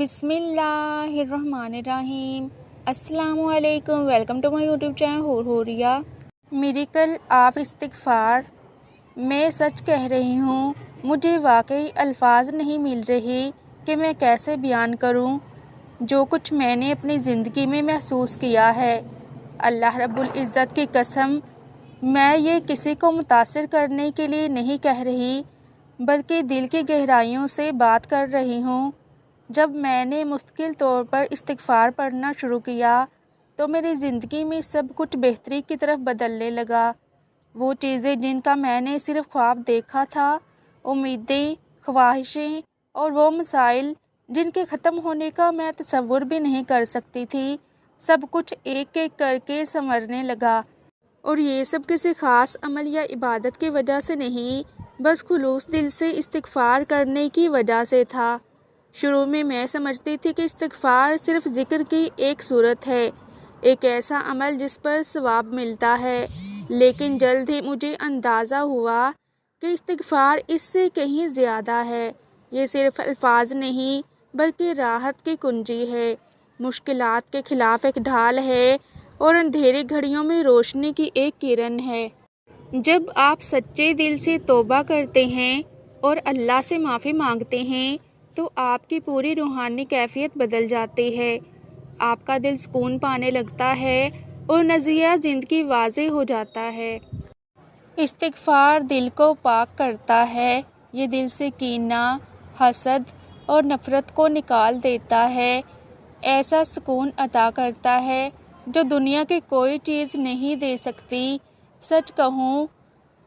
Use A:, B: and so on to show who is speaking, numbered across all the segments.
A: बिस्मिल्लाहिर्रहमानिर्रहीम। अस्सलामु अलैकुम। Welcome to my YouTube channel Huriya. Miracle आप इस्तिग़फ़ार। मैं सच कह रही हूँ, मुझे वाकई अल्फाज नहीं मिल रहे कि मैं कैसे बयान करूँ जो कुछ मैंने अपनी ज़िंदगी में महसूस किया है। अल्लाह रब्बुल इज़्ज़त की कसम, मैं ये किसी को मुतासिर करने के लिए नहीं कह रही, बल्कि दिल की गहराइयों से बात कर रही हूँ। जब मैंने मुस्तकिल तौर पर इस्तिग़फ़ार पढ़ना शुरू किया तो मेरी ज़िंदगी में सब कुछ बेहतरी की तरफ बदलने लगा। वो चीज़ें जिनका मैंने सिर्फ़ ख्वाब देखा था, उम्मीदें, ख्वाहिशें और वो मसाइल जिनके ख़त्म होने का मैं तसव्वुर भी नहीं कर सकती थी, सब कुछ एक एक करके संवरने लगा। और ये सब किसी ख़ास अमल या इबादत की वजह से नहीं, बस खुलूस दिल से इस्तिग़फ़ार करने की वजह से था। शुरू में मैं समझती थी कि इस्तिग़फ़ार सिर्फ़ ज़िक्र की एक सूरत है, एक ऐसा अमल जिस पर सवाब मिलता है। लेकिन जल्द ही मुझे अंदाज़ा हुआ कि इस्तिग़फ़ार इससे कहीं ज़्यादा है। ये सिर्फ़ अल्फाज नहीं, बल्कि राहत की कुंजी है, मुश्किलात के ख़िलाफ़ एक ढाल है और अंधेरी घड़ियों में रोशनी की एक किरण है। जब आप सच्चे दिल से तौबा करते हैं और अल्लाह से माफ़ी मांगते हैं तो आपकी पूरी रूहानी कैफियत बदल जाती है। आपका दिल सुकून पाने लगता है और नज़रिया ज़िंदगी वाज़े हो जाता है। इस्तिग़फ़ार दिल को पाक करता है। ये दिल से कीना, हसद और नफ़रत को निकाल देता है। ऐसा सुकून अता करता है जो दुनिया की कोई चीज़ नहीं दे सकती। सच कहूँ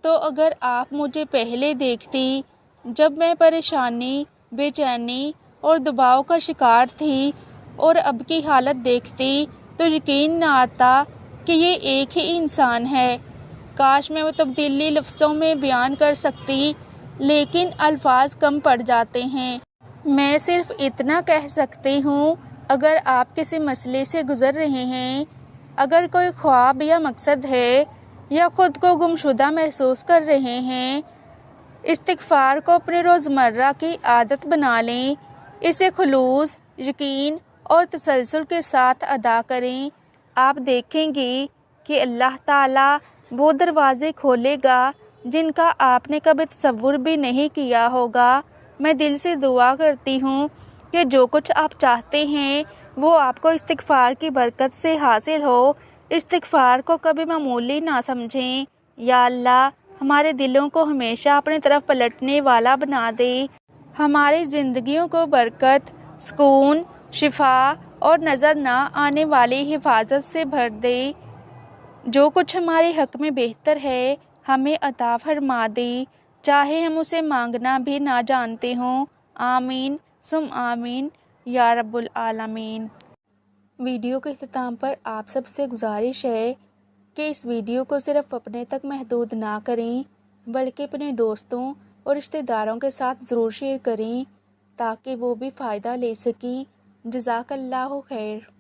A: तो अगर आप मुझे पहले देखती, जब मैं परेशानी, बेचैनी और दबाव का शिकार थी, और अब की हालत देखती, तो यकीन न आता कि ये एक ही इंसान है। काश मैं वो तब्दीली लफ्ज़ों में बयान कर सकती, लेकिन अल्फाज कम पड़ जाते हैं। मैं सिर्फ़ इतना कह सकती हूँ, अगर आप किसी मसले से गुज़र रहे हैं, अगर कोई ख्वाब या मकसद है, या ख़ुद को गुमशुदा महसूस कर रहे हैं, इस्तिग़फ़ार को अपने रोज़मर्रा की आदत बना लें। इसे खुलूस, यकीन और तसल्सल के साथ अदा करें। आप देखेंगे कि अल्लाह ताला वो दरवाज़े खोलेगा जिनका आपने कभी तसव्वुर भी नहीं किया होगा। मैं दिल से दुआ करती हूँ कि जो कुछ आप चाहते हैं वो आपको इस्तिग़फ़ार की बरकत से हासिल हो। इस्तिग़फ़ार को कभी मामूली ना समझें। या अल्लाह, हमारे दिलों को हमेशा अपनी तरफ पलटने वाला बना दे। हमारी ज़िंदगियों को बरकत, सुकून, शिफा और नज़र ना आने वाली हिफाजत से भर दे। जो कुछ हमारे हक़ में बेहतर है, हमें अता फरमा दे, चाहे हम उसे मांगना भी ना जानते हों। आमीन सुम आमीन या रब्बुल आलमीन। वीडियो के इख्तिताम पर आप सबसे गुजारिश है कि इस वीडियो को सिर्फ़ अपने तक महदूद ना करें, बल्कि अपने दोस्तों और रिश्तेदारों के साथ ज़रूर शेयर करें ताकि वो भी फ़ायदा ले सकें। जज़ाकल्लाहु खैर।